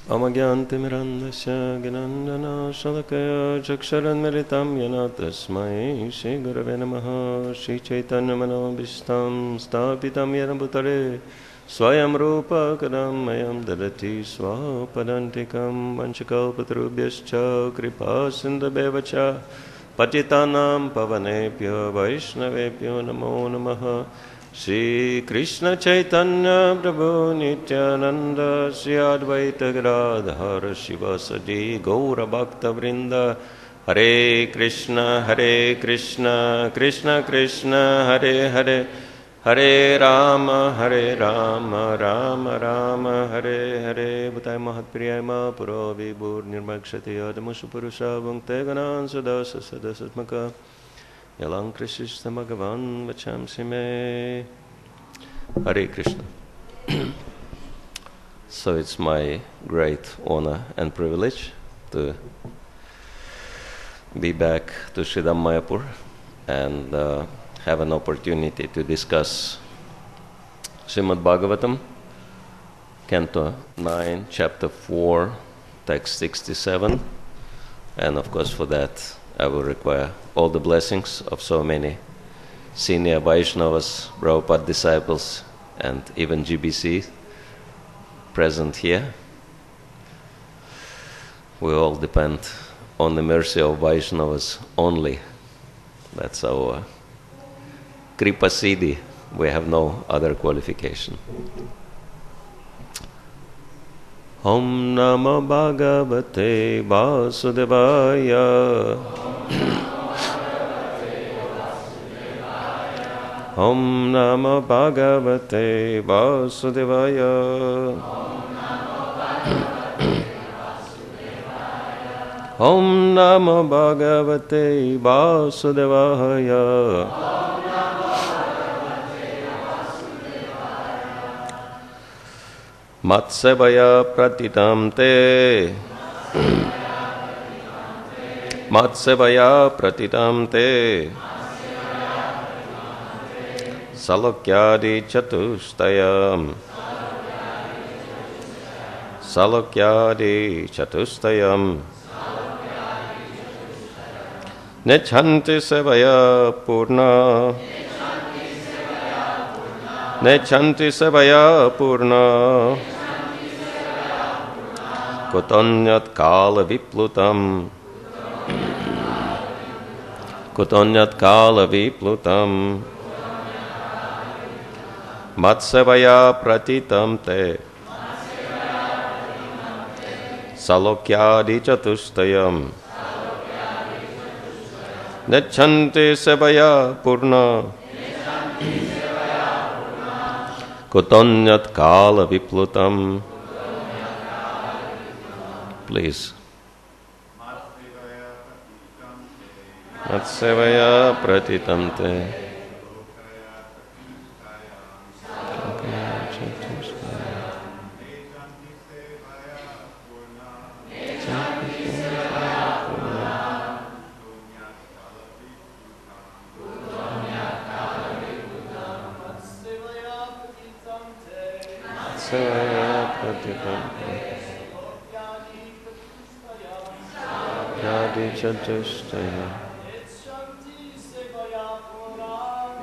Amagyantimirandasya Gnandana Shalakaya Chaksharanmiritam Yana Tasmai Shri Gurave Namaha Shri Chaitanya Manobhishtam Stapitam Yana Bhutare Swayam Rupa Kadam Mayam Dadati Swapadantikam Vanchakalpatarubhyascha Kripa Sindhabevacha Patitanam Pavanepyo Vaishnavepyo Namo Namaha Shri Krishna Chaitanya Prabhu Nityananda Shri Advaita Gadadhara Shivasadi Gaura Bhakta Vrinda Hare Krishna Krishna Krishna Hare Hare Hare Rama Rama Rama Hare Hare Bhutaya Mahatpriyaya Mahapuro Vibhur Nirmakshati Adamusha Purusha Bhungte Ganan Sudasa Sadasatmaka Yalang Krishna Bhagavan Vachamsi Me. Hare Krishna. So it's my great honor and privilege to be back to Sridham Mayapur and have an opportunity to discuss Srimad Bhagavatam, Canto 9, Chapter 4, Text 67. And of course for that I will require all the blessings of so many senior Vaishnavas, Prabhupada disciples, and even GBC present here. We all depend on the mercy of Vaishnavas only. That's our Kripa Siddhi. We have no other qualification. Om Namo Bhagavate Vasudevaya. Om Namo Bhagavate Vasudevaya. Om Namo Bhagavate Vasudevaya. Matsevaya pratitam te. Matsevaya pratitam te. Salokyadi chatustayam. Salokyadi chatustayam. Nechanti sevaya purna. Nechanti sevaya purna. Kutonyat kala viplutam. Kutonyat kala viplutam. Matsevaya pratitam te. Salokyadi chatustayam. Nechanti sevaya purna. Kutonyat kala viplutam. Please. Matsevaya pratitam te. Chatustaya.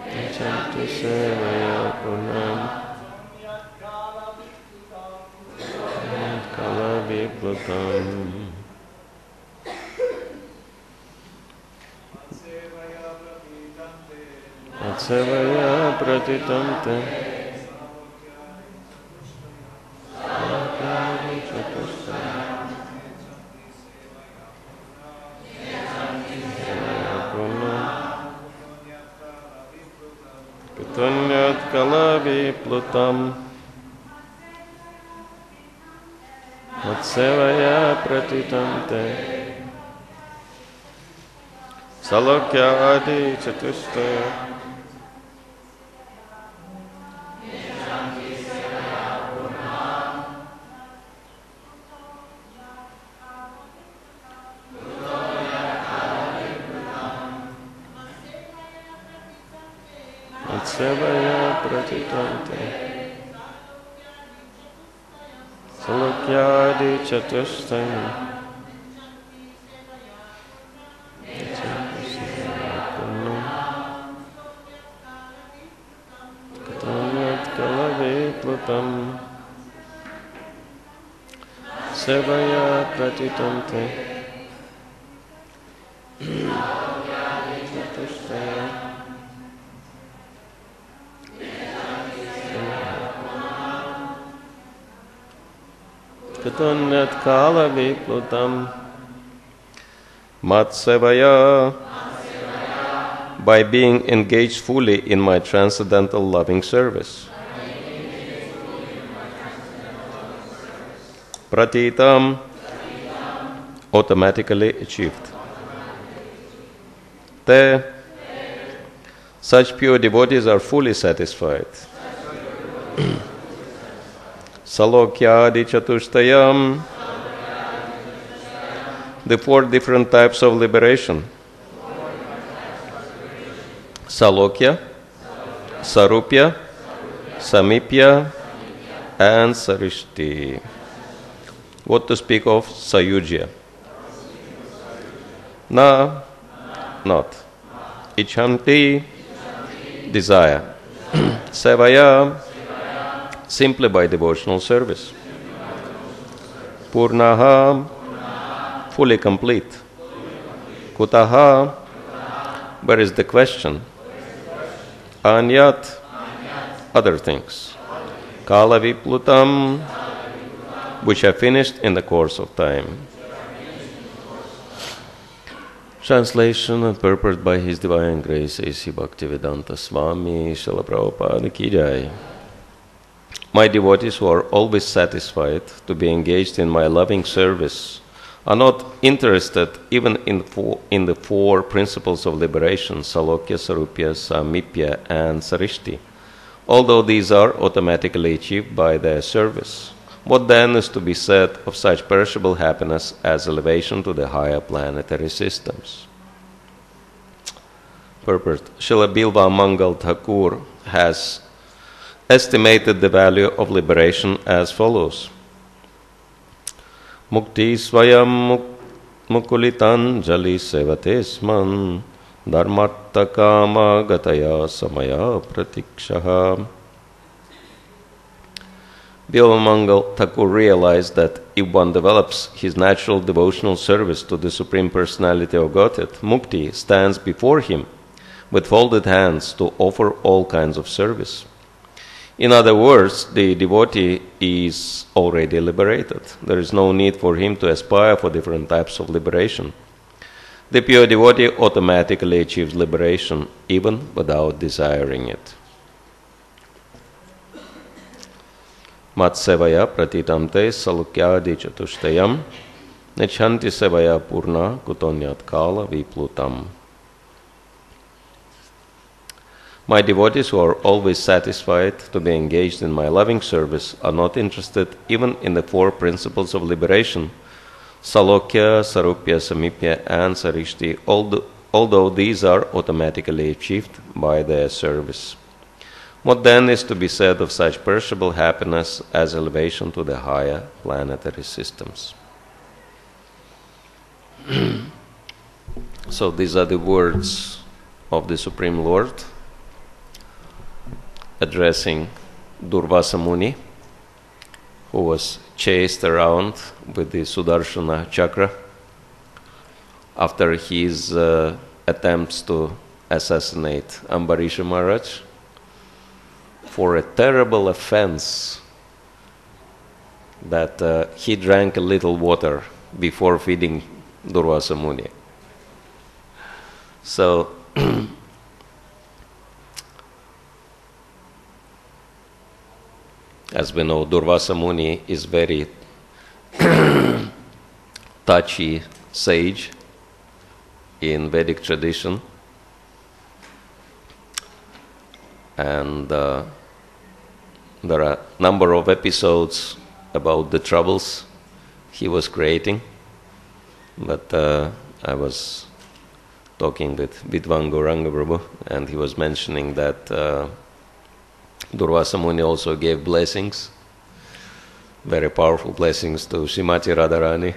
Nechanti sevaya purnam. Kala viplutam. Matsevaya pratitam te. Kutonyat kala viplutam. Matsevaya pratitam te. Salokyadi chatustaya. Sevaya pratitante Salokyadi Chatushtaya Katanyat Kalave Plutam Sevaya pratitante Chatushtaya Katanyat Kala Viplutam Matsevaya, by being engaged fully in my transcendental loving service. Pratitam, automatically achieved. Te, such pure devotees are fully satisfied. Salokyadi Chatushtayam, the four different types of liberation. Salokya, Sarupya, Samipya, and Sarishti. What to speak of Sayujya? Na, not. Ichanti, desire. Sevaya, simply by devotional service. Purnaha, fully complete. Kutaha, where is the question? Anyat, other things. Kala Viplutam, which are finished in the course of time. Translation and purport by His Divine Grace A.C. Bhaktivedanta Swami Srila Prabhupada Ki Jai. My devotees who are always satisfied to be engaged in my loving service are not interested even in the four principles of liberation, Salokya, Sarupya, Samipya, and Sarishti, although these are automatically achieved by their service. What then is to be said of such perishable happiness as elevation to the higher planetary systems? Purport. Srila Bilva Mangal Thakur has estimated the value of liberation as follows. Mukti swayam mukulitan jali sevatesman dharmatta kama gataya samaya pratikshaha. Bilvamangal Thakur realized that if one develops his natural devotional service to the Supreme Personality of Godhead, Mukti stands before him with folded hands to offer all kinds of service. In other words, the devotee is already liberated. There is no need for him to aspire for different types of liberation. The pure devotee automatically achieves liberation even without desiring it. Matsevaya pratitamte salukyadi chatushtayam nechanti sevaya purna kutonyat kala viplutam. My devotees who are always satisfied to be engaged in my loving service are not interested even in the four principles of liberation, Salokya, Sarupya, Samipya, and Sarishti, although these are automatically achieved by their service. What then is to be said of such perishable happiness as elevation to the higher planetary systems? So these are the words of the Supreme Lord addressing Durvasa Muni, who was chased around with the Sudarshana chakra after his attempts to assassinate Ambarisha Maharaj for a terrible offense that he drank a little water before feeding Durvasa Muni. So as we know, Durvasa Muni is very touchy sage in Vedic tradition, and there are a number of episodes about the troubles he was creating, but I was talking with Vidwan Gauranga Prabhu, and he was mentioning that Durvasa Muni also gave blessings, very powerful blessings to Srimati Radharani,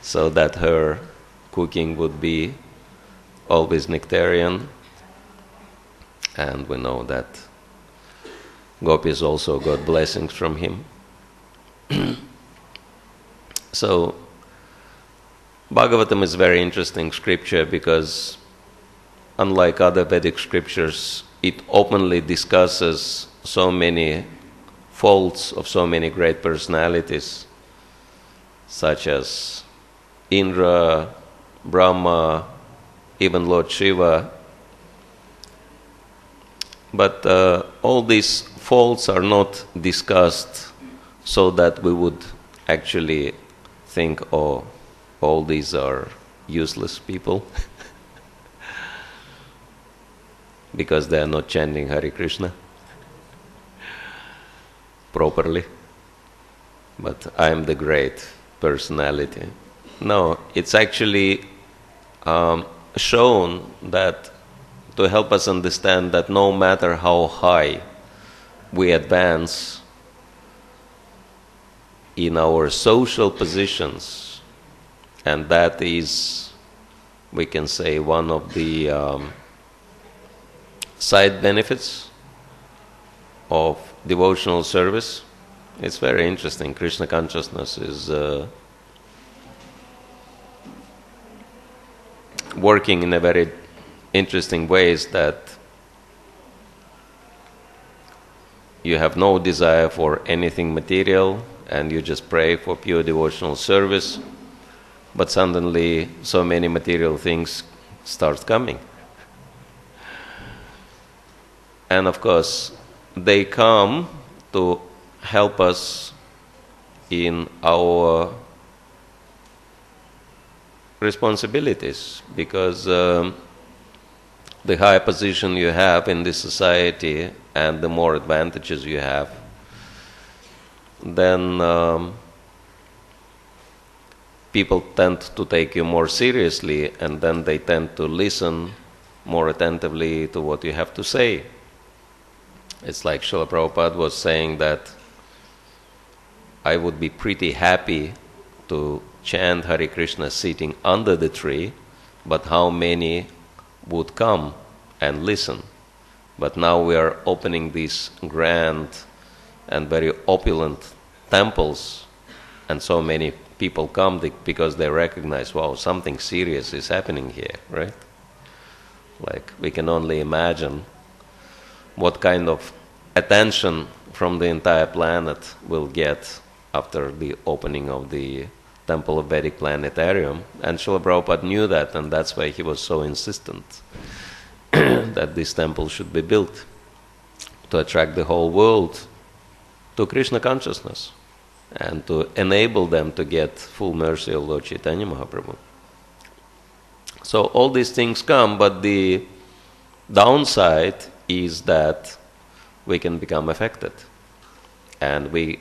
so that her cooking would be always nectarian. And we know that gopis also got blessings from him. So Bhagavatam is very interesting scripture because unlike other Vedic scriptures, it openly discusses so many faults of so many great personalities, such as Indra, Brahma, even Lord.Siva. But all these faults are not discussed so that we would actually think, oh, all these are useless people because they are not chanting Hare Krishna properly. But I am the great personality. No, it's actually shown that to help us understand that no matter how high we advance in our social positions, and that is, we can say, one of the side benefits of devotional service. It's very interesting. Krishna consciousness is working in a very interesting ways that you have no desire for anything material and you just pray for pure devotional service, but suddenly so many material things start coming. And of course, they come to help us in our responsibilities, because the higher position you have in this society and the more advantages you have, then people tend to take you more seriously, and then they tend to listen more attentively to what you have to say. It's like Srila Prabhupada was saying that I would be pretty happy to chant Hare Krishna sitting under the tree, but how many would come and listen? But now we are opening these grand and very opulent temples, and so many people come because they recognize, wow, something serious is happening here, right? Like, we can only imagine what kind of attention from the entire planet will get after the opening of the Temple of Vedic Planetarium. And Srila Prabhupada knew that, and that's why he was so insistent that this temple should be built to attract the whole world to Krishna consciousness and to enable them to get full mercy of Lord Chaitanya Mahaprabhu. So all these things come, but the downside is that we can become affected, and we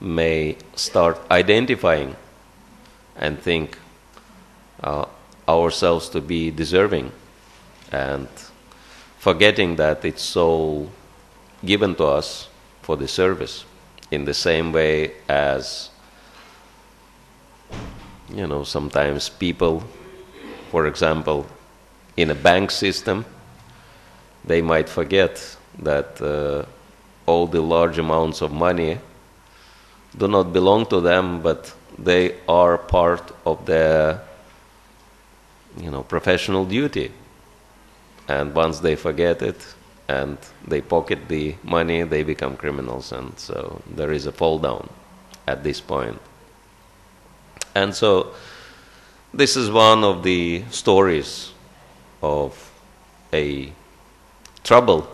may start identifying and think ourselves to be deserving, and forgetting that it's all given to us for the service, in the same way as, sometimes people, for example, in a bank system, they might forget that all the large amounts of money do not belong to them, but they are part of their, professional duty. And once they forget it and they pocket the money, they become criminals, and so there is a fall down at this point. And so this is one of the stories of a trouble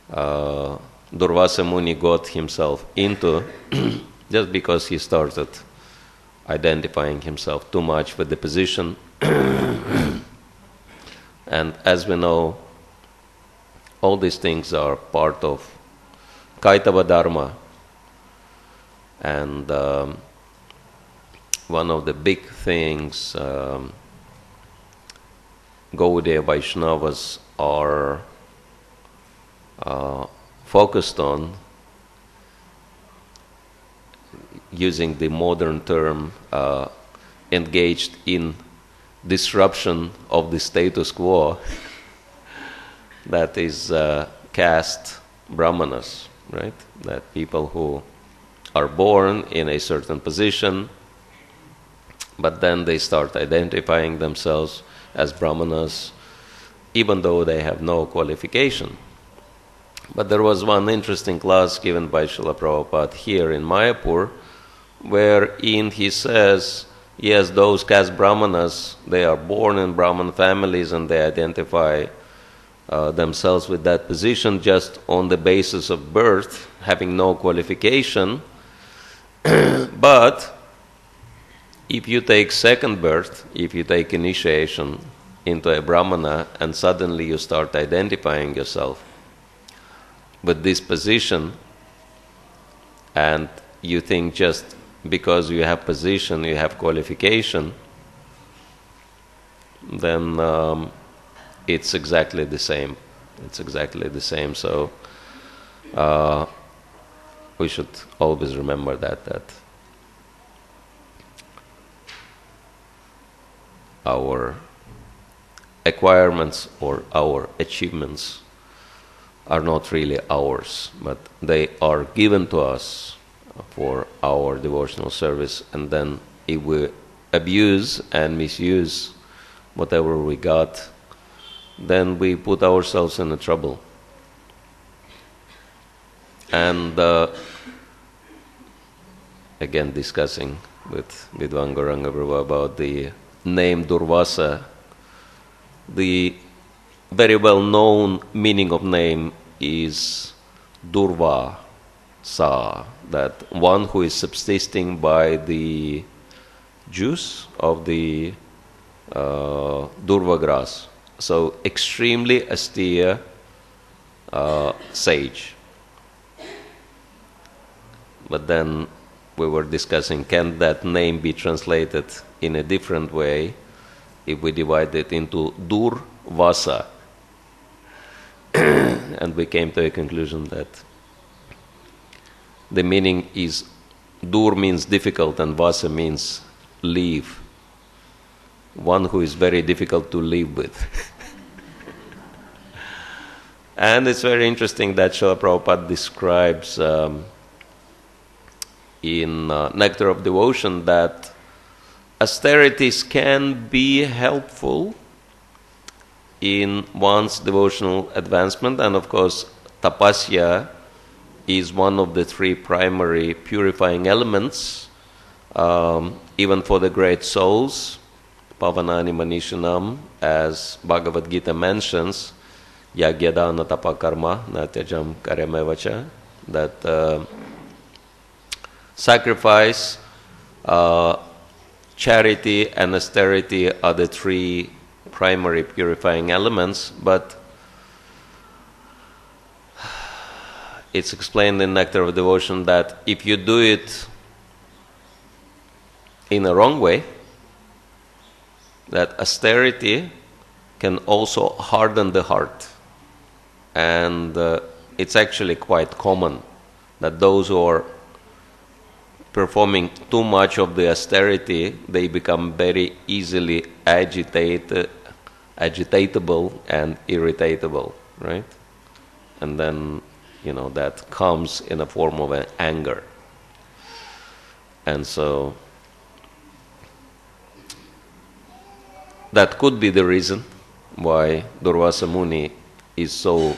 Durvasa Muni got himself into just because he started identifying himself too much with the position. And as we know, all these things are part of Kaitava Dharma. And one of the big things Gaudiya Vaishnavas are focused on, using the modern term, engaged in disruption of the status quo, that is caste brahmanas, right? That people who are born in a certain position, but then they start identifying themselves as brahmanas, even though they have no qualification. But there was one interesting class given by Srila Prabhupada here in Mayapur, wherein he says, yes, those caste brahmanas, they are born in Brahman families and they identify themselves with that position just on the basis of birth, having no qualification. But if you take second birth, if you take initiation into a brahmana, and suddenly you start identifying yourself with this position, and you think just because you have position, you have qualification, then it's exactly the same. It's exactly the same. So we should always remember that our acquirements or our achievements are not really ours, but they are given to us for our devotional service. And then if we abuse and misuse whatever we got, then we put ourselves in trouble. And again, discussing with Vidwan Gauranga Prabhu about the name Durvasa, the very well-known meaning of name is Durva Sa, that one who is subsisting by the juice of the Durva grass. So extremely austere sage. But then we were discussing, can that name be translated in a different way if we divide it into Durvasa? And we came to a conclusion that the meaning is, Dur means difficult and Vasa means live. One who is very difficult to live with. And it's very interesting that Srila Prabhupada describes in Nectar of Devotion that austerities can be helpful in one's devotional advancement, and of course tapasya is one of the three primary purifying elements, even for the great souls. Pavanani Manishanam, as Bhagavad Gita mentions, Yagyadana tapakarma natyajam karyamevacha, that sacrifice, charity and austerity are the three primary purifying elements, but it's explained in Nectar of Devotion that if you do it in a wrong way, that austerity can also harden the heart. And it's actually quite common that those who are performing too much of the austerity, they become very easily agitatable and irritatable, right? And then, that comes in a form of an anger. And so that could be the reason why Durvasa Muni is so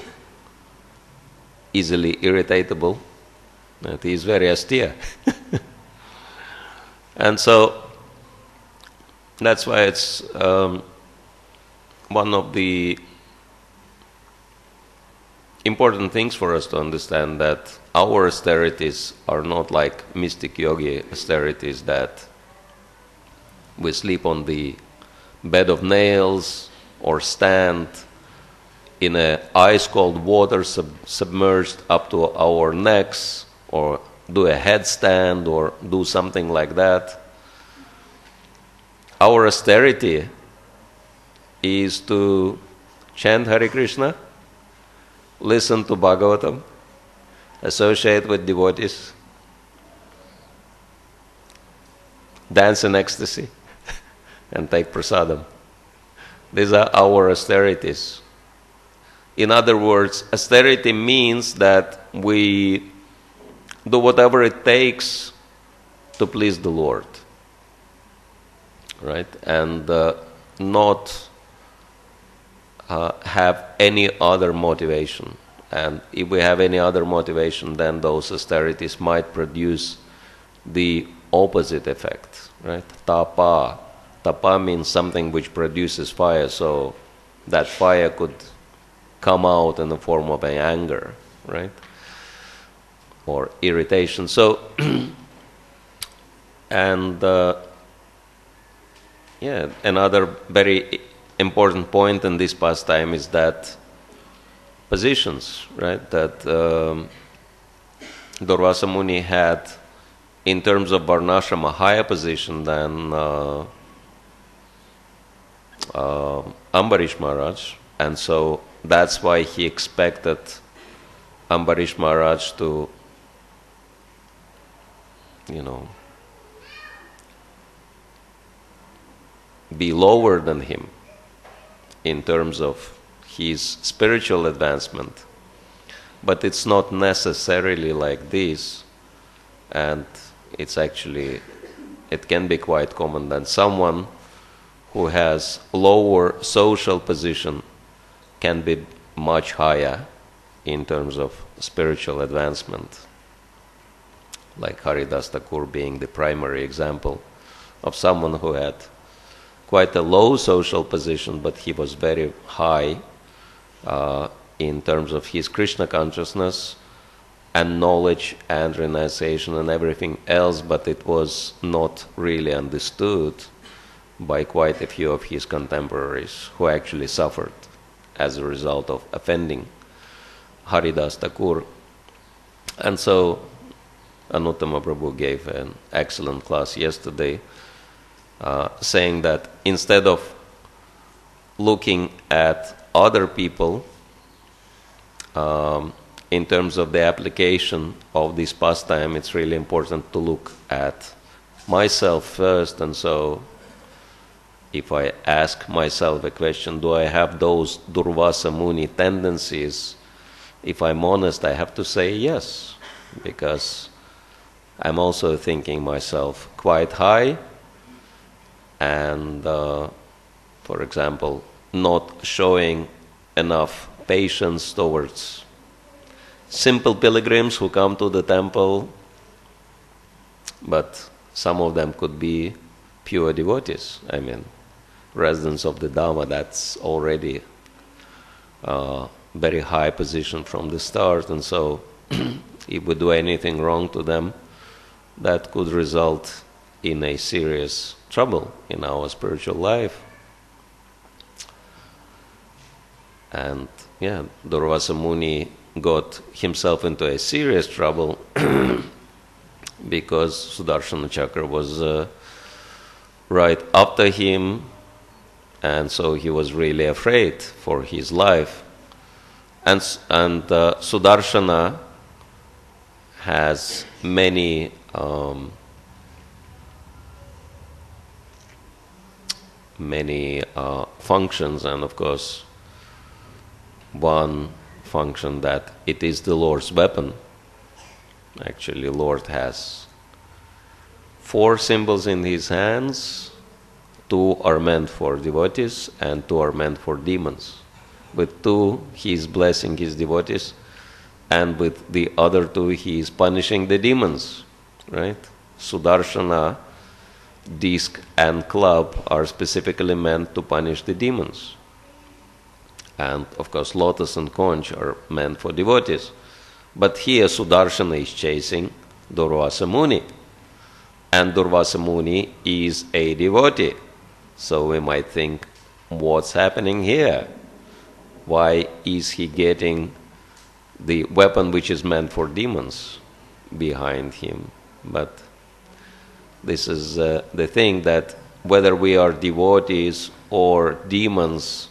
easily irritatable, that he is very austere. And so that's why it's one of the important things for us to understand, that our austerities are not like mystic yogi austerities, that we sleep on the bed of nails or stand in a ice-cold water submerged up to our necks, or do a headstand or do something like that. Our austerity is to chant Hare Krishna, listen to Bhagavatam, associate with devotees, dance in ecstasy, and take prasadam. These are our austerities. In other words, austerity means that we do whatever it takes to please the Lord, right? And not have any other motivation. And if we have any other motivation, then those austerities might produce the opposite effect, right? Tapa. Tapa means something which produces fire, so that fire could come out in the form of an anger, right? Or irritation. So, and another very important point in this pastime is that positions, right? That Durvasa Muni had, in terms of Varnashram, a higher position than Ambarish Maharaj, and so that's why he expected Ambarish Maharaj to, be lower than him in terms of his spiritual advancement. But it's not necessarily like this, and it's actually, it can be quite common that someone who has lower social position can be much higher in terms of spiritual advancement, like Haridas Thakur being the primary example of someone who had quite a low social position, but he was very high in terms of his Krishna consciousness and knowledge and renunciation and everything else, but it was not really understood by quite a few of his contemporaries who actually suffered as a result of offending Haridas Thakur. And so Anuttama Prabhu gave an excellent class yesterday, saying that instead of looking at other people in terms of the application of this pastime, it's really important to look at myself first. And so if I ask myself a question, do I have those Durvasa Muni tendencies? If I'm honest, I have to say yes, because I'm also thinking myself quite high, and for example, not showing enough patience towards simple pilgrims who come to the temple, but some of them could be pure devotees. I mean, residents of the Dhamma, that's already a very high position from the start, and so if we do anything wrong to them, that could result in a serious trouble in our spiritual life. And Durvasa Muni got himself into a serious trouble because Sudarshana Chakra was right after him, and so he was really afraid for his life. And Sudarshana has many functions, and of course one function that it is the Lord's weapon. Actually, Lord has 4 symbols in his hands. 2 are meant for devotees and 2 are meant for demons. With 2 he is blessing his devotees, and with the other 2 he is punishing the demons, right? Sudarshana, disc and club are specifically meant to punish the demons. And of course lotus and conch are meant for devotees. But here Sudarshana is chasing Durvasa Muni, and Durvasa Muni is a devotee. So we might think, what's happening here? Why is he getting the weapon which is meant for demons behind him? But this is the thing, that whether we are devotees or demons,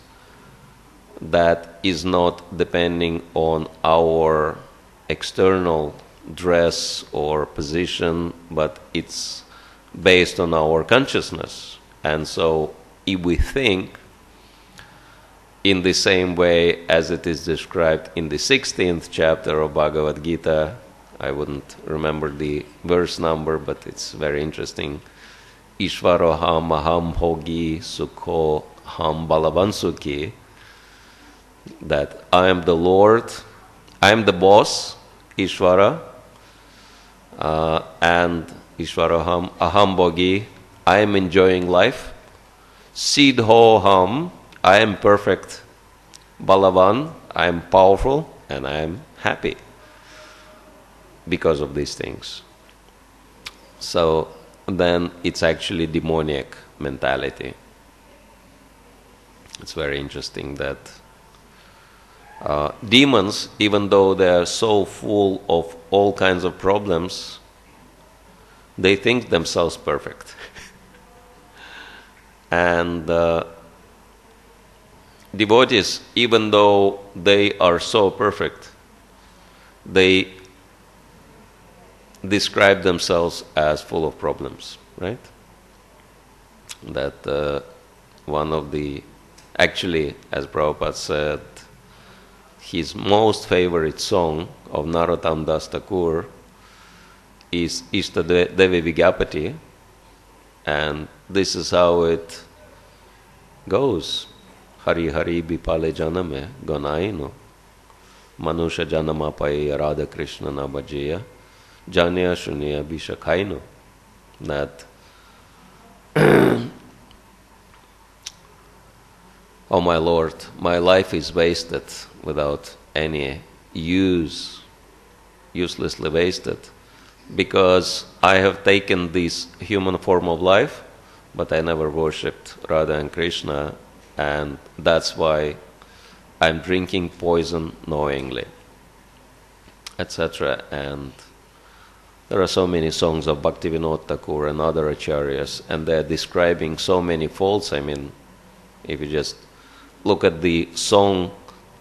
that is not depending on our external dress or position, but it's based on our consciousness. And so if we think in the same way as it is described in the 16th chapter of Bhagavad Gita, I wouldn't remember the verse number, but it's very interesting. Ishvaroham aham bhogi sukho ham balavan sukhi, that I am the Lord, I am the boss, Ishvara, and Ishvaroham aham bhogi, I am enjoying life. Siddhoham, I am perfect. Balavan, I am powerful and I am happy because of these things. So then it's actually demoniac mentality. It's very interesting that demons, even though they are so full of all kinds of problems, they think themselves perfect. And devotees, even though they are so perfect, they describe themselves as full of problems, right? That one of the, actually, as Prabhupada said, his most favorite song of Narottam Das Thakur is Ishta Devi Vigapati, and this is how it goes. Hari Hari Bipale Janame Gonaino Manusha Janama Pai Radha Krishna Nabhajeya Janya Shunya Bishakaino. That oh my Lord, my life is wasted without any use, uselessly wasted, because I have taken this human form of life, but I never worshipped Radha and Krishna, and that's why I'm drinking poison knowingly, etc. And there are so many songs of Bhaktivinoda Thakur and other acharyas, and they're describing so many faults. I mean, if you just look at the song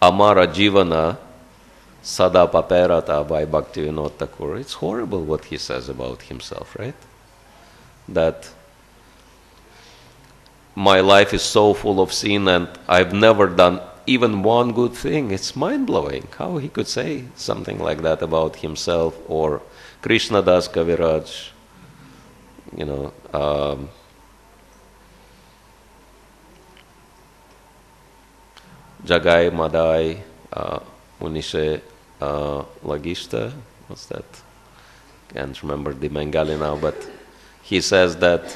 Amara Jivana Sada Paperata by Bhaktivinoda Thakur, it's horrible what he says about himself, right? That my life is so full of sin and I've never done even one good thing. It's mind-blowing how he could say something like that about himself. Or Krishna Das Kaviraj, you know, Jagai Madai Unishe Lagishta, what's that? Can't remember the Bengali now, but he says that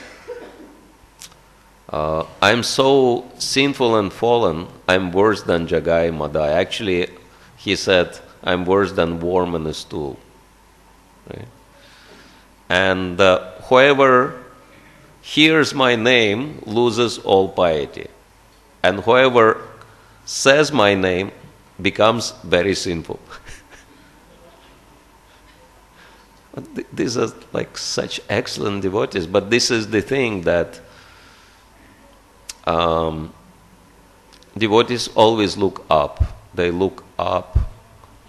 I'm so sinful and fallen, I'm worse than Jagai Madai. Actually, he said, I'm worse than worm in a stool. Right? And whoever hears my name loses all piety. And whoever says my name becomes very sinful. These are like such excellent devotees, but this is the thing that devotees always look up. They look up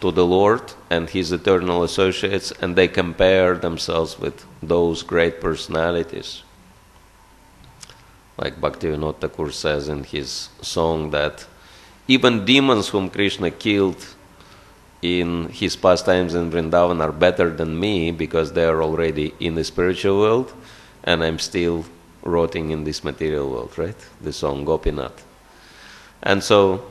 to the Lord and His eternal associates, and they compare themselves with those great personalities. Like Bhaktivinoda Thakur says in his song that even demons whom Krishna killed in his pastimes in Vrindavan are better than me because they are already in the spiritual world and I'm still rotting in this material world, right? The song Gopinath. And so,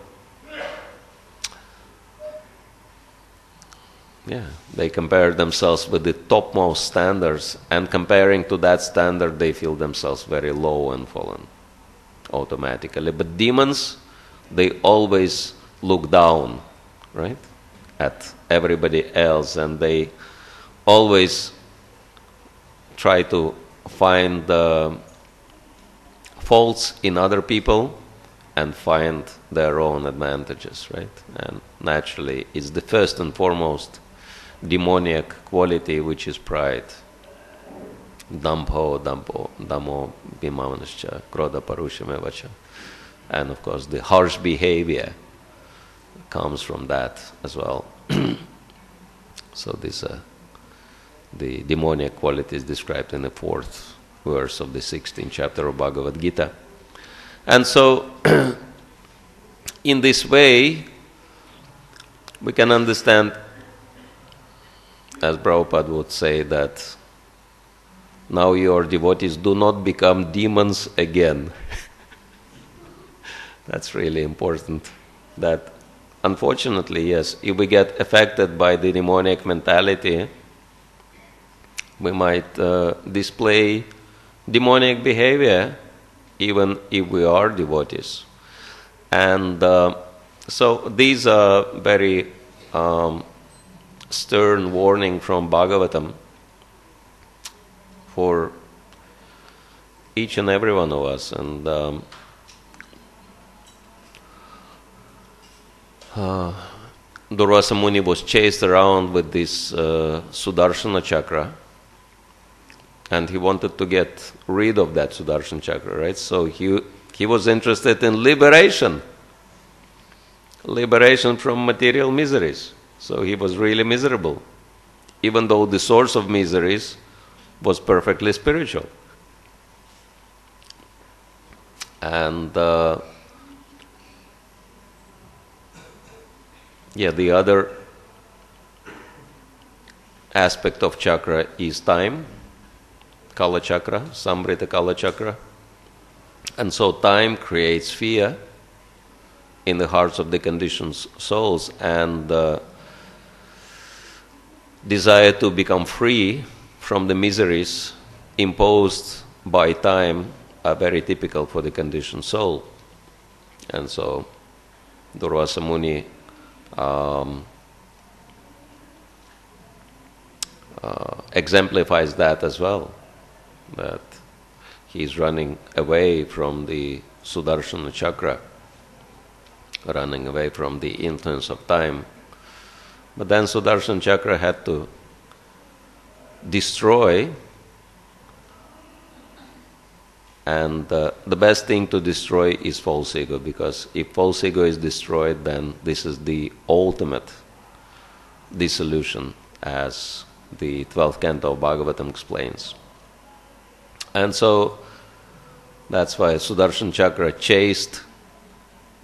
yeah, they compare themselves with the topmost standards, and comparing to that standard, they feel themselves very low and fallen automatically. But demons, they always look down, right, at everybody else, and they always try to find the faults in other people and find their own advantages, right? And naturally, it's the first and foremost demoniac quality, which is pride. damo bhimavanascha, krodha parushamevacha. And of course the harsh behavior comes from that as well. So this the demoniac quality is described in the 4th verse of the 16th chapter of Bhagavad Gita. And so in this way we can understand, as Prabhupada would say, that now your devotees do not become demons again. That's really important. That unfortunately, yes, if we get affected by the demoniac mentality, we might display demoniac behavior even if we are devotees. And so these are very stern warning from Bhagavatam for each and every one of us. And Durvasa Muni was chased around with this Sudarshana chakra, and he wanted to get rid of that Sudarshana chakra, right? So he was interested in liberation from material miseries. So he was really miserable, even though the source of miseries was perfectly spiritual. And the other aspect of chakra is time, Kala chakra, Samrita Kala chakra. And so time creates fear in the hearts of the conditioned souls, and desire to become free from the miseries imposed by time are very typical for the conditioned soul. And so Durvasa Muni exemplifies that as well, that he's running away from the Sudarshana chakra, running away from the influence of time. But then Sudarshan chakra had to destroy, and the best thing to destroy is false ego, because if false ego is destroyed, then this is the ultimate dissolution, as the 12th canto of Bhagavatam explains. And so that's why Sudarshan chakra chased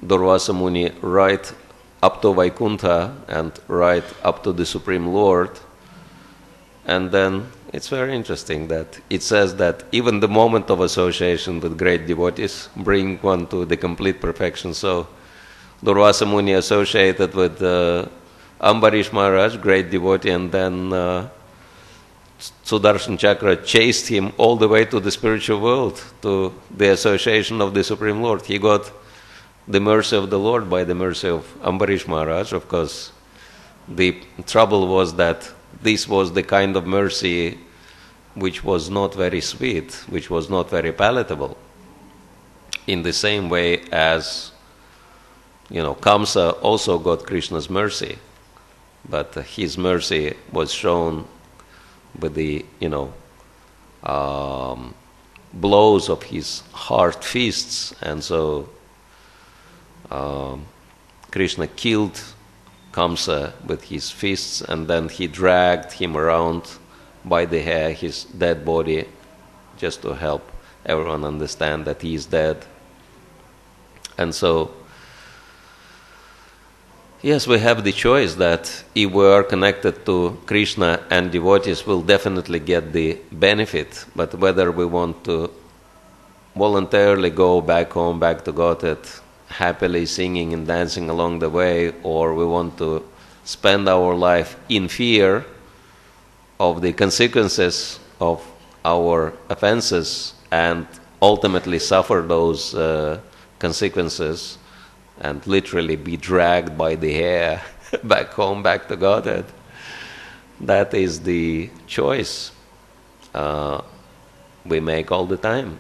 Durvasa Muni right up to Vaikuntha and right up to the Supreme Lord. And then it's very interesting that it says that even the moment of association with great devotees bring one to the complete perfection. So Durvasa Muni associated with Ambarish Maharaj, great devotee, and then Sudarshan chakra chased him all the way to the spiritual world, to the association of the Supreme Lord. He got the mercy of the Lord by the mercy of Ambarish Maharaj. Of course, the trouble was that this was the kind of mercy which was not very sweet, which was not very palatable. In the same way as, Kamsa also got Krishna's mercy, but his mercy was shown with the, blows of his hard fists, and so Krishna killed Kamsa with his fists, and then he dragged him around by the hair, his dead body, just to help everyone understand that he is dead. And so, yes, we have the choice that if we are connected to Krishna and devotees, we'll definitely get the benefit, but whether we want to voluntarily go back home, back to Godhead, happily singing and dancing along the way, or we want to spend our life in fear of the consequences of our offenses and ultimately suffer those consequences and literally be dragged by the hair back home, back to Godhead. That is the choice we make all the time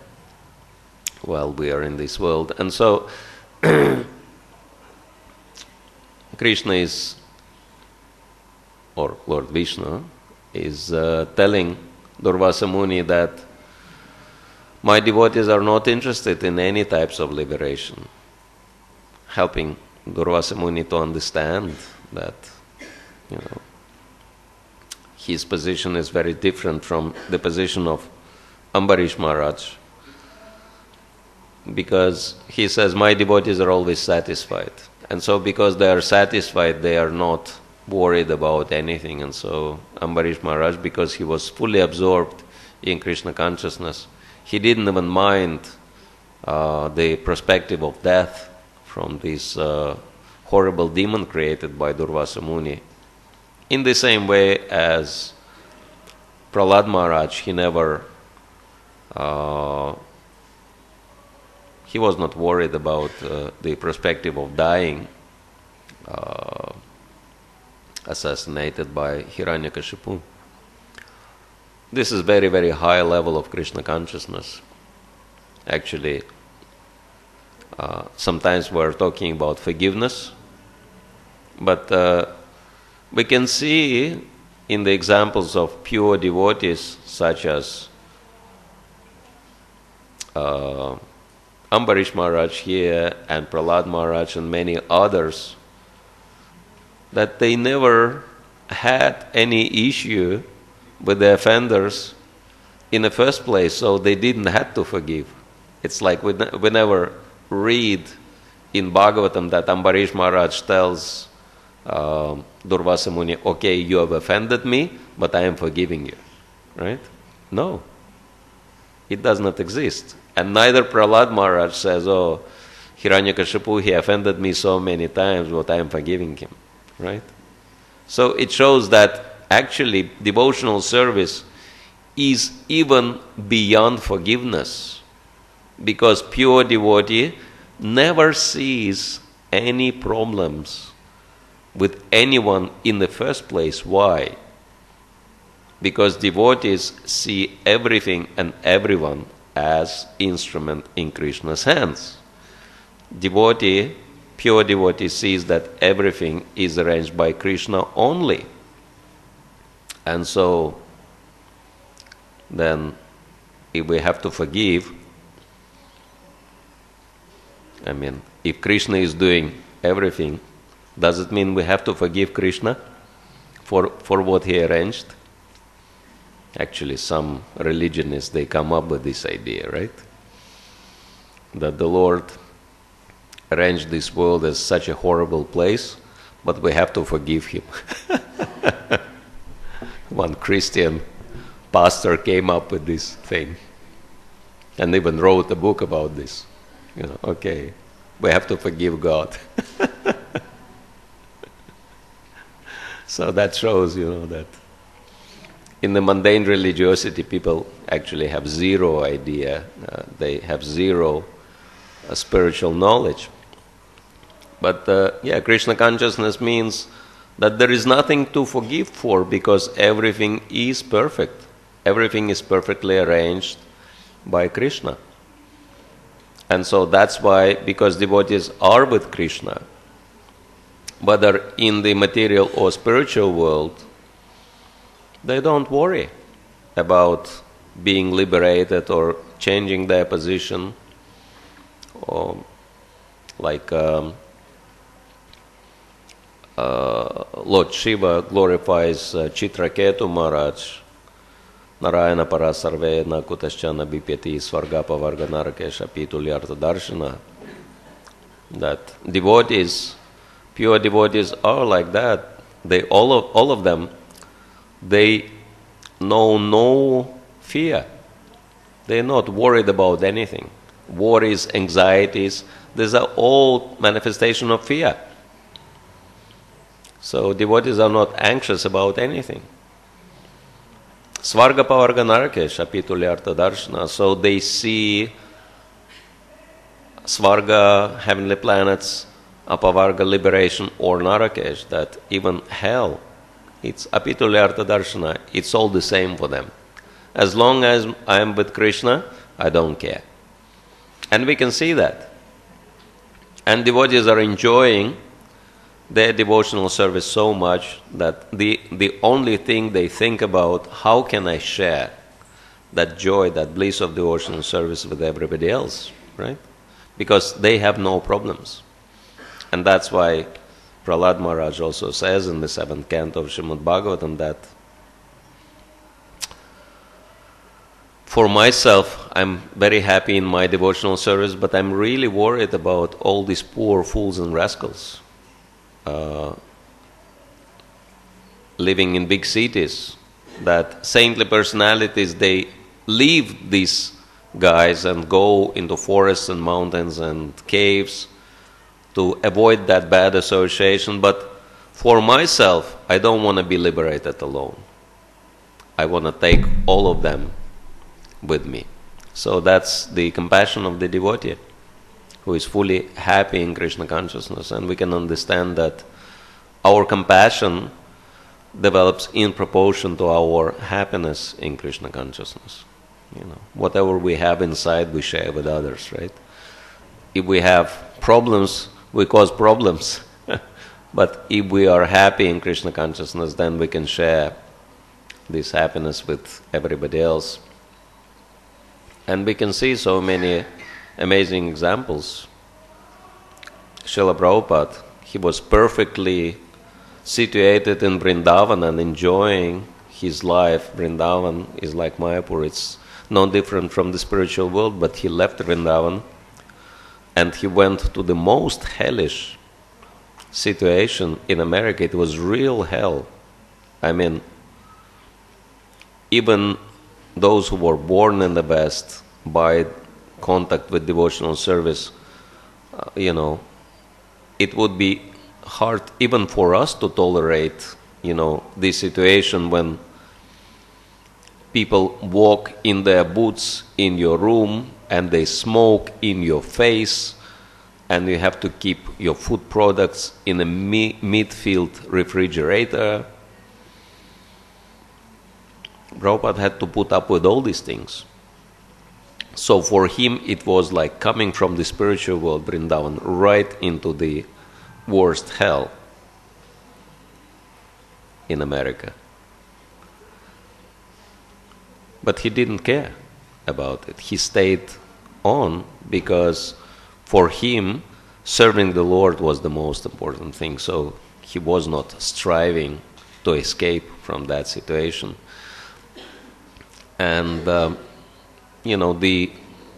while we are in this world. And so Krishna is, or Lord Vishnu, is telling Durvasa Muni that my devotees are not interested in any types of liberation. Helping Durvasa Muni to understand that, his position is very different from the position of Ambarish Maharaj, because he says, my devotees are always satisfied. And so because they are satisfied, they are not worried about anything. And so Ambarish Maharaj, because he was fully absorbed in Krishna consciousness, he didn't even mind the perspective of death from this horrible demon created by Durvasa Muni. In the same way as Prahlad Maharaj, he was not worried about the perspective of dying, assassinated by Hiranyakashipu. This is very, very high level of Krishna consciousness. Actually, sometimes we're talking about forgiveness, but we can see in the examples of pure devotees such as Ambarish Maharaj here and Prahlad Maharaj and many others, that they never had any issue with the offenders in the first place, so they didn't have to forgive. It's like we never read in Bhagavatam that Ambarish Maharaj tells Durvasa Muni, okay, you have offended me, but I am forgiving you. Right? No. It does not exist. And neither Prahlad Maharaj says, oh, Hiranyakashipu, he offended me so many times, but I am forgiving him. Right? So it shows that actually devotional service is even beyond forgiveness, because pure devotee never sees any problems with anyone in the first place. Why? Because devotees see everything and everyone as instrument in Krishna's hands. Pure devotee sees that everything is arranged by Krishna only. And so then if we have to forgive, if Krishna is doing everything, does it mean we have to forgive Krishna for what he arranged? Actually, some religionists, they come up with this idea, right? That the Lord arranged this world as such a horrible place, but we have to forgive him. One Christian pastor came up with this thing and even wrote a book about this. Okay, we have to forgive God. So that shows, that in the mundane religiosity, people actually have zero idea. They have zero spiritual knowledge. But Krishna consciousness means that there is nothing to forgive for, because everything is perfect. Everything is perfectly arranged by Krishna. And so that's why, because devotees are with Krishna, whether in the material or spiritual world, they don't worry about being liberated or changing their position. Or like Lord.Siva glorifies Chitraketu Maharaj, Narayana para sarve na kutaschana bipyati svargapa varga narakesha pitulyartha darshana. That devotees, pure devotees are like that. They all of them, they know no fear. They are not worried about anything. Worries, anxieties, these are all manifestation of fear. So devotees are not anxious about anything. Svarga pavarga narakesha pitulyartha darshana. So they see Svarga, heavenly planets, apavarga, liberation, or narakesh, that even hell, it's apitulyartha darshana, it's all the same for them. As long as I am with Krishna, I don't care. And we can see that. And devotees are enjoying their devotional service so much that the only thing they think about, how can I share that joy, that bliss of devotional service with everybody else, right? Because they have no problems. And that's why Prahlad Maharaj also says in the 7th canto of Srimad Bhagavatam that for myself, I'm very happy in my devotional service, but I'm really worried about all these poor fools and rascals living in big cities, that saintly personalities, they leave these guys and go into forests and mountains and caves to avoid that bad association. But for myself, I don't want to be liberated alone. I want to take all of them with me. So that's the compassion of the devotee who is fully happy in Krishna consciousness. And we can understand that our compassion develops in proportion to our happiness in Krishna consciousness. Whatever we have inside, we share with others, right? If we have problems, we cause problems. But if we are happy in Krishna consciousness, then we can share this happiness with everybody else. And we can see so many amazing examples. Srila Prabhupada, he was perfectly situated in Vrindavan and enjoying his life. Vrindavan is like Mayapur. It's no different from the spiritual world, but he left Vrindavan and he went to the most hellish situation in America. It was real hell. I mean, even those who were born in the West by contact with devotional service, it would be hard even for us to tolerate, this situation when people walk in their boots in your room and they smoke in your face, and you have to keep your food products in a meat-filled refrigerator. Prabhupada had to put up with all these things. So for him, it was like coming from the spiritual world, Vrindavan, right into the worst hell in America. But he didn't care about it. He stayed on because for him, serving the Lord was the most important thing. So he was not striving to escape from that situation. And, the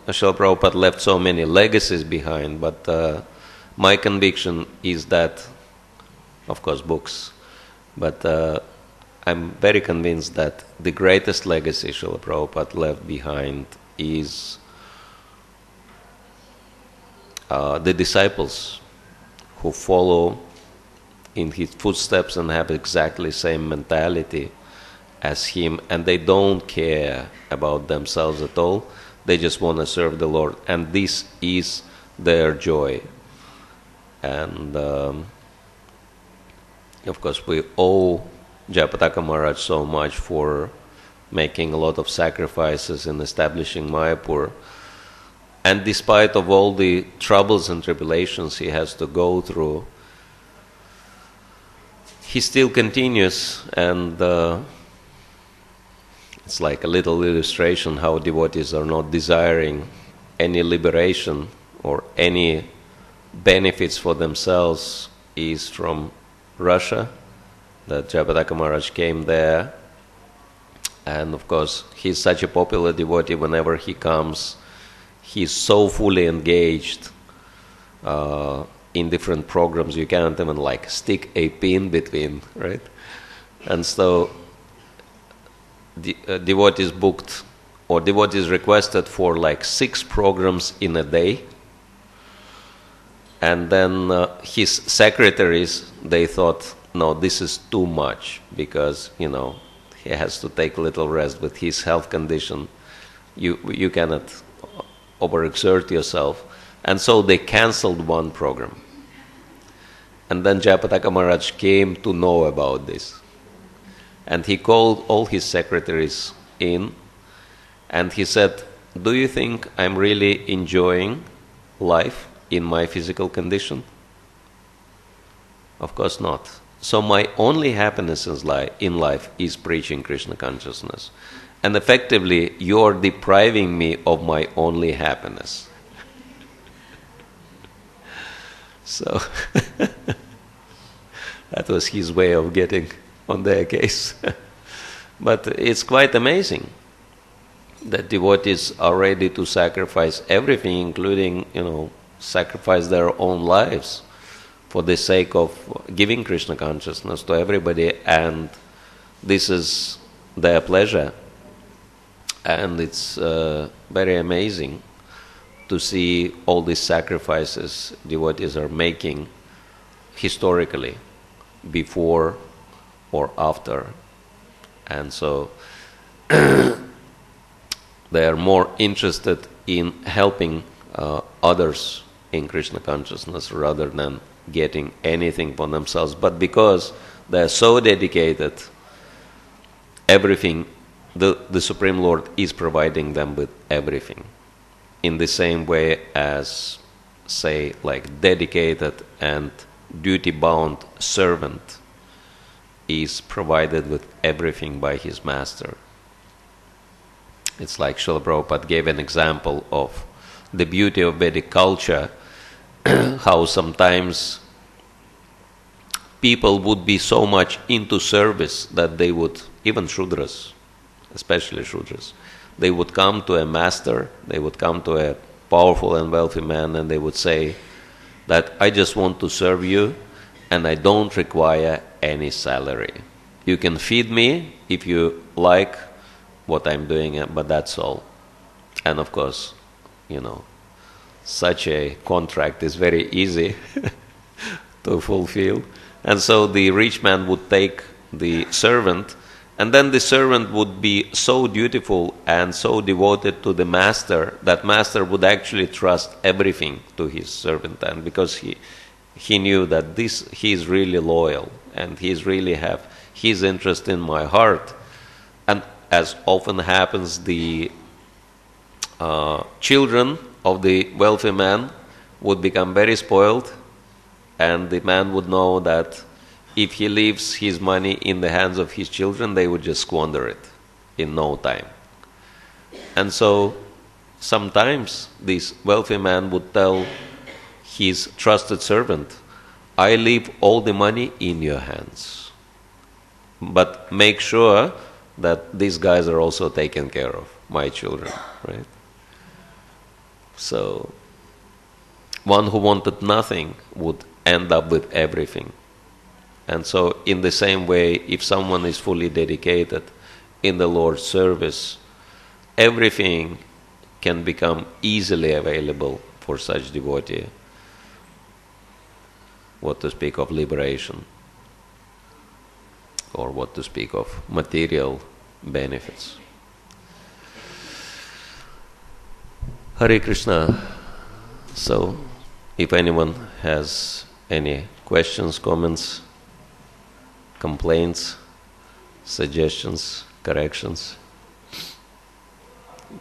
Srila Prabhupada left so many legacies behind, but my conviction is that, of course, books, but I'm very convinced that the greatest legacy Srila Prabhupada left behind is the disciples who follow in his footsteps and have exactly the same mentality as him, and they don't care about themselves at all. They just want to serve the Lord, and this is their joy. And of course, we owe Jayapataka Maharaj so much for making a lot of sacrifices in establishing Mayapur. And despite of all the troubles and tribulations he has to go through, he still continues, and it's like a little illustration how devotees are not desiring any liberation or any benefits for themselves is from Russia, that Jayapataka Maharaj came there. And of course, he's such a popular devotee. Whenever he comes, he's so fully engaged in different programs, you can't even like stick a pin between, right? And so devotees booked, or devotees requested for like 6 programs in a day. And then his secretaries, they thought, no, this is too much, because, he has to take a little rest with his health condition. You cannot overexert yourself. And so they cancelled one program. And then Jayapataka Maharaj came to know about this. And he called all his secretaries in, and he said, do you think I'm really enjoying life in my physical condition? Of course not. So my only happiness in life is preaching Krishna consciousness. And effectively, you're depriving me of my only happiness. So that was his way of getting on their case. But it's quite amazing that devotees are ready to sacrifice everything, including, sacrifice their own lives for the sake of giving Krishna consciousness to everybody, and this is their pleasure. And it's very amazing to see all these sacrifices devotees are making historically, before or after. And so they are more interested in helping others in Krishna consciousness rather than getting anything for themselves. But because they are so dedicated, everything, the Supreme Lord is providing them with everything. In the same way as, say, like dedicated and duty-bound servant is provided with everything by his master. It's like Srila Prabhupada gave an example of the beauty of Vedic culture, how sometimes people would be so much into service that they would, even Shudras, especially Shudras, they would come to a master, they would come to a powerful and wealthy man, and they would say that I just want to serve you and I don't require any salary. You can feed me if you like what I'm doing, but that's all. And of course, such a contract is very easy to fulfill. And so the rich man would take the servant, and then the servant would be so dutiful and so devoted to the master that master would actually trust everything to his servant. And because he knew that he is really loyal and he's really have his interest in my heart. And as often happens, the children of the wealthy man would become very spoiled, and the man would know that if he leaves his money in the hands of his children, they would just squander it in no time. And so sometimes this wealthy man would tell his trusted servant, I leave all the money in your hands, but make sure that these guys are also taken care of, my children, right? So one who wanted nothing would end up with everything. And so in the same way, if someone is fully dedicated in the Lord's service, everything can become easily available for such devotee. What to speak of liberation, or what to speak of material benefits. Hare Krishna. So, if anyone has any questions, comments, complaints, suggestions, corrections.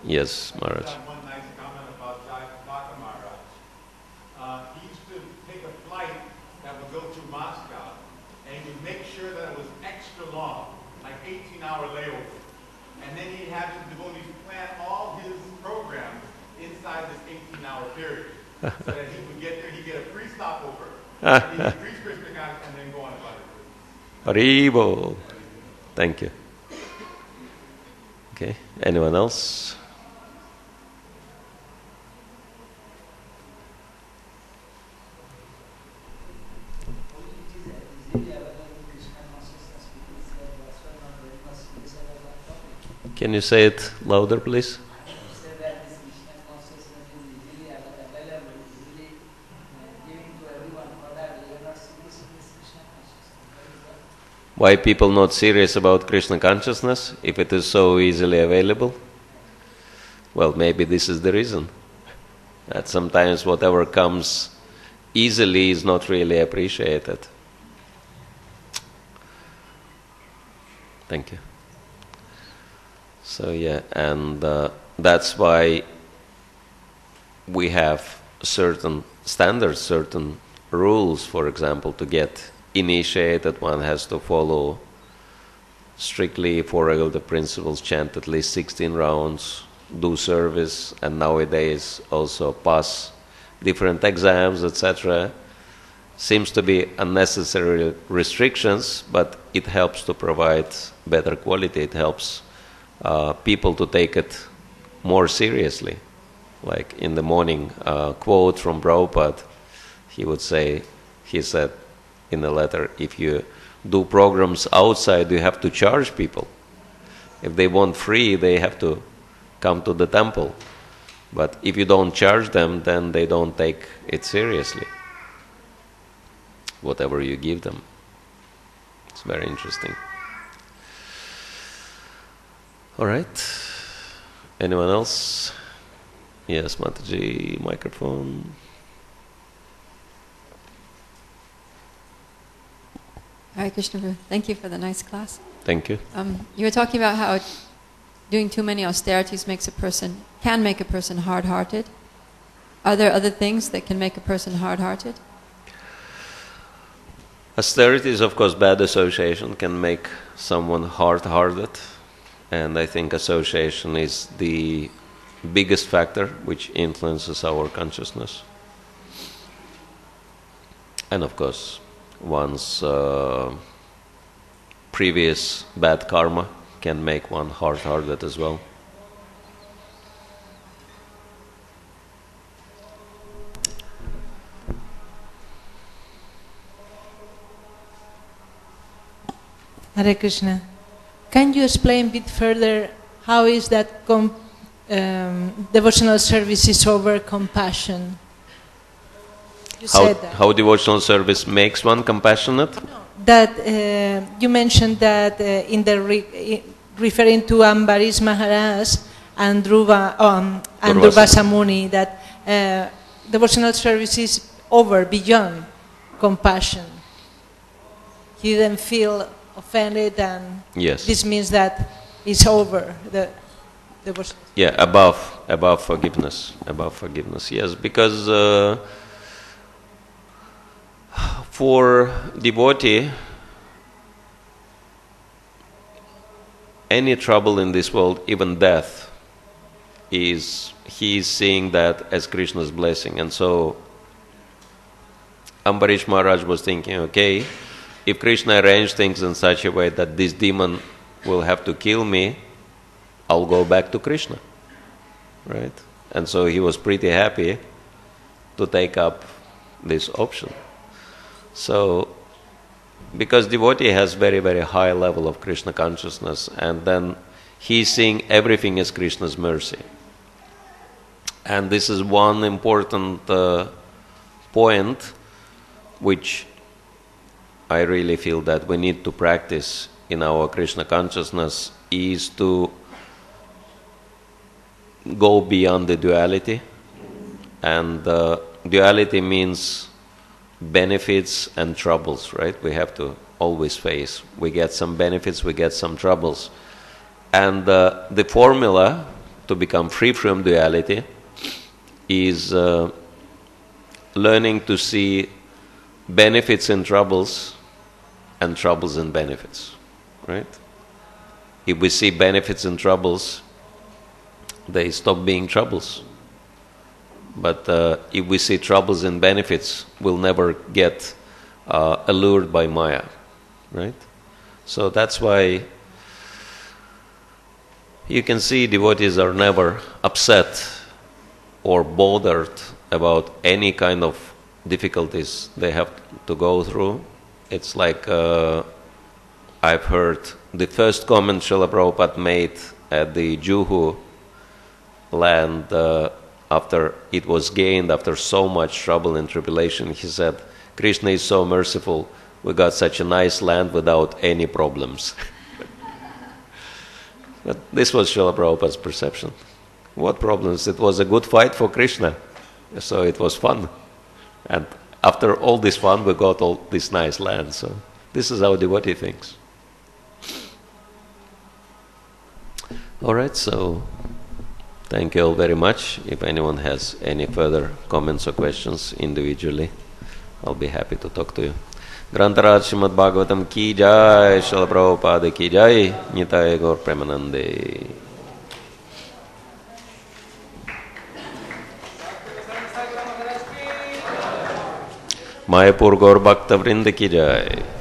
Yes, Maharaj. One nice comment about Bhakti Maharaj. He used to take a flight that would go to Moscow, and he would make sure that it was extra long, like 18-hour layover. And then he'd have his devotees plan all his programs inside this 18-hour period, so that he would get there, he'd get a free stopover, and he'd preach Krishna consciousness and then go on about it. Haribo. Thank you. Okay, anyone else? Can you say it louder, please? Why people not serious about Krishna consciousness if it is so easily available? Well, maybe this is the reason. That sometimes whatever comes easily is not really appreciated. Thank you. So yeah, and that's why we have certain standards, certain rules. For example, to get initiated, one has to follow strictly follow the principles, chant at least 16 rounds, do service, and nowadays also pass different exams, etc. Seems to be unnecessary restrictions, but it helps to provide better quality. It helps people to take it more seriously. Like in the morning, quote from Prabhupada, he said in the letter, if you do programs outside, you have to charge people. If they want free, they have to come to the temple. But if you don't charge them, then they don't take it seriously, whatever you give them. It's very interesting. All right. Anyone else? Yes, Mataji, microphone. Hare Krishna Prabhu. Thank you for the nice class. Thank you. You were talking about how doing too many austerities can make a person hard-hearted. Are there other things that can make a person hard-hearted? Austerity is, of course, bad association can make someone hard-hearted, and I think association is the biggest factor which influences our consciousness. And of course, one's previous bad karma can make one hard-hearted as well. Hare Krishna. Can you explain a bit further how is that devotional service is over compassion? You said that. How devotional service makes one compassionate? No, that you mentioned that in the referring to Ambarish Maharaj and Durvasa Muni, that devotional service is over, beyond compassion. He didn't feel offended, and yes, this means that it's over. Yeah, above forgiveness, yes, because for devotee, any trouble in this world, even death, he is seeing that as Krishna's blessing. And so Ambarish Maharaj was thinking, okay, if Krishna arranged things in such a way that this demon will have to kill me, I'll go back to Krishna, right? And so he was pretty happy to take up this option. So, because devotee has very, very high level of Krishna consciousness, and then he's seeing everything as Krishna's mercy. And this is one important point which I really feel that we need to practice in our Krishna consciousness, is to go beyond the duality. And duality means benefits and troubles, right? We have to always face. We get some benefits, we get some troubles. And the formula to become free from duality is learning to see benefits in troubles and troubles in benefits, right? If we see benefits in troubles, they stop being troubles. But if we see troubles in benefits, we'll never get allured by Maya, right? So that's why you can see devotees are never upset or bothered about any kind of difficulties they have to go through. It's like I've heard the first comment Srila Prabhupada made at the Juhu land after it was gained after so much trouble and tribulation. He said, Krishna is so merciful, we got such a nice land without any problems. But this was Srila Prabhupada's perception. What problems? It was a good fight for Krishna, so it was fun. And after all this fun, we got all this nice land. So this is how devotee thinks. All right, so thank you all very much. If anyone has any further comments or questions individually, I'll be happy to talk to you. ग्रंथराज Shrimad Bhagavatam की जय, श्रील प्रभुपाद की जय, निताय गौर प्रेमानंदे। मायापुर गौर भक्त वृंद की जय।